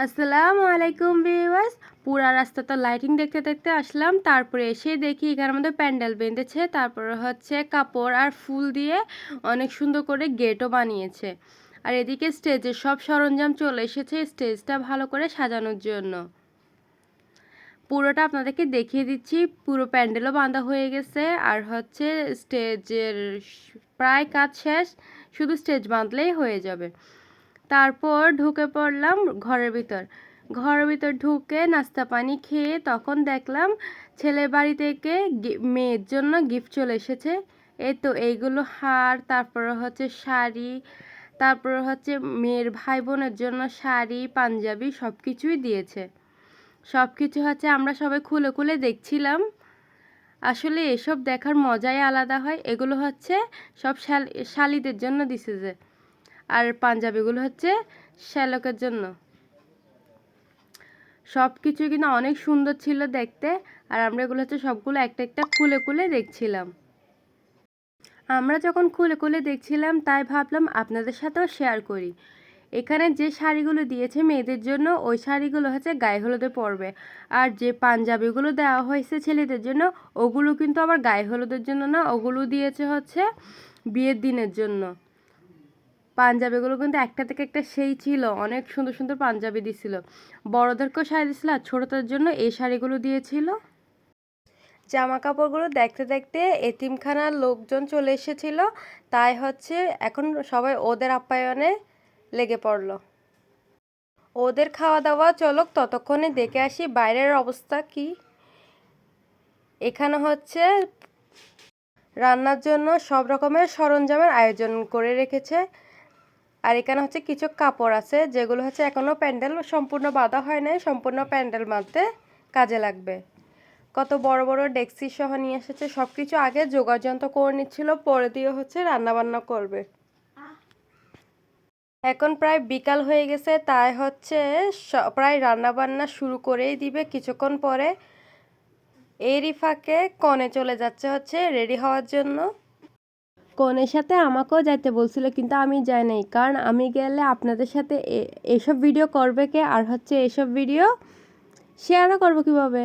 আসসালামু আলাইকুম ভিউয়ার্স। পুরা রাস্তা তো লাইটিং দেখতে দেখতে আসলাম, তারপরে এসে দেখি এখানের মধ্যে প্যান্ডেল বেঁধেছে, তারপরে হচ্ছে কাপড় আর ফুল দিয়ে অনেক সুন্দর করে গেটও বানিয়েছে। আর এদিকে স্টেজের সব সরঞ্জাম চলে এসেছে স্টেজটা ভালো করে সাজানোর জন্য। পুরোটা আপনাদেরকে দেখিয়ে দিচ্ছি। পুরো প্যান্ডেলও বাঁধা হয়ে গেছে, আর হচ্ছে স্টেজের প্রায় কাজ শেষ, শুধু স্টেজ বাঁধলেই হয়ে যাবে। তারপর ঢুকে পড়লাম ঘরের ভিতর। ঘরের ভিতর ঢুকে নাস্তা পানি খেয়ে তখন দেখলাম ছেলের বাড়ি থেকে মেয়ের জন্য গিফট চলে এসেছে। এই তো এইগুলো হার, তারপরে হচ্ছে শাড়ি, তারপরে হচ্ছে মেয়ের ভাই বোনের জন্য শাড়ি পাঞ্জাবি সব কিছুই দিয়েছে। সব কিছু হচ্ছে আমরা সবাই খুলে খুলে দেখছিলাম। আসলে এসব দেখার মজাই আলাদা হয়। এগুলো হচ্ছে সব শালিদের জন্য দিছে যে, আর পাঞ্জাবিগুলো হচ্ছে শ্যালকের জন্য। সব কিছু কিন্তু অনেক সুন্দর ছিল দেখতে, আর আমরা এগুলো হচ্ছে সবগুলো একটা একটা খুলে খুলে দেখছিলাম। আমরা যখন খুলে খুলে দেখছিলাম তাই ভাবলাম আপনাদের সাথেও শেয়ার করি। এখানে যে শাড়িগুলো দিয়েছে মেয়েদের জন্য, ওই শাড়িগুলো হচ্ছে গায়ে হলুদে পরবে, আর যে পাঞ্জাবিগুলো দেওয়া হয়েছে ছেলেদের জন্য ওগুলো কিন্তু আবার গায়ে হলুদের জন্য না, ওগুলো দিয়েছে হচ্ছে বিয়ের দিনের জন্য। পাঞ্জাবিগুলো কিন্তু একটা থেকে একটা সেই ছিল, অনেক সুন্দর সুন্দর পাঞ্জাবি দিছিল। বড়দেরকেও শাড়ি দিছিল, আর ছোটদের জন্য এই শাড়িগুলো দিয়েছিল। জামা কাপড়গুলো দেখতে দেখতে এতিমখানার লোকজন চলে এসেছিল, তাই হচ্ছে এখন সবাই ওদের আপ্যায়নে লেগে পড়লো। ওদের খাওয়া দাওয়া চলক, ততক্ষণে দেখে আসি বাইরের অবস্থা কি। এখানে হচ্ছে রান্নার জন্য সব রকমের সরঞ্জামের আয়োজন করে রেখেছে। আর এখানে হচ্ছে কিছু কাপড় আছে যেগুলো হচ্ছে এখনও প্যান্ডেল সম্পূর্ণ বাঁধা হয় নাই, সম্পূর্ণ প্যান্ডেল বাঁধতে কাজে লাগবে। কত বড় বড় ডেক্সি সহ নিয়ে এসেছে, সব কিছু আগে যোগাযন্ত্র করে নিচ্ছিল, পরে দিয়ে হচ্ছে রান্নাবান্না করবে। এখন প্রায় বিকাল হয়ে গেছে, তাই হচ্ছে প্রায় রান্নাবান্না শুরু করেই দিবে কিছুক্ষণ পরে। এরই ফাঁকে কনে চলে যাচ্ছে হচ্ছে রেডি হওয়ার জন্য। কনের সাথে আমাকেও যাইতে বলছিল, কিন্তু আমি যাই নাই, কারণ আমি গেলে আপনাদের সাথে এসব ভিডিও করবে কে, আর হচ্ছে এসব ভিডিও শেয়ারও করবো কিভাবে।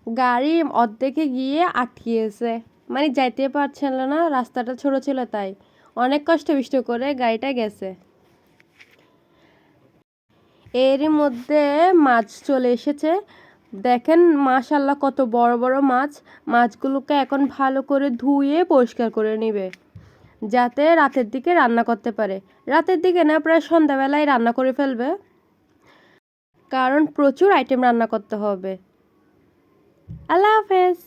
গাড়ি অর্ধেকে গিয়ে আটকিয়েছে, মানে যাইতে পারছিল না, রাস্তাটা ছোট ছিল, তাই অনেক কষ্ট বিষ্ট করে গাড়িটা গেছে। এরই মধ্যে মাছ চলে এসেছে, দেখেন মাশাল্লাহ কত বড় বড় মাছ। মাছগুলোকে এখন ভালো করে ধুয়ে পরিষ্কার করে নেবে, যাতে রাতের দিকে রান্না করতে পারে। রাতের দিকে না, প্রায় সন্ধ্যাবেলায় রান্না করে ফেলবে, কারণ প্রচুর আইটেম রান্না করতে হবে। আল্লাহ হাফেজ।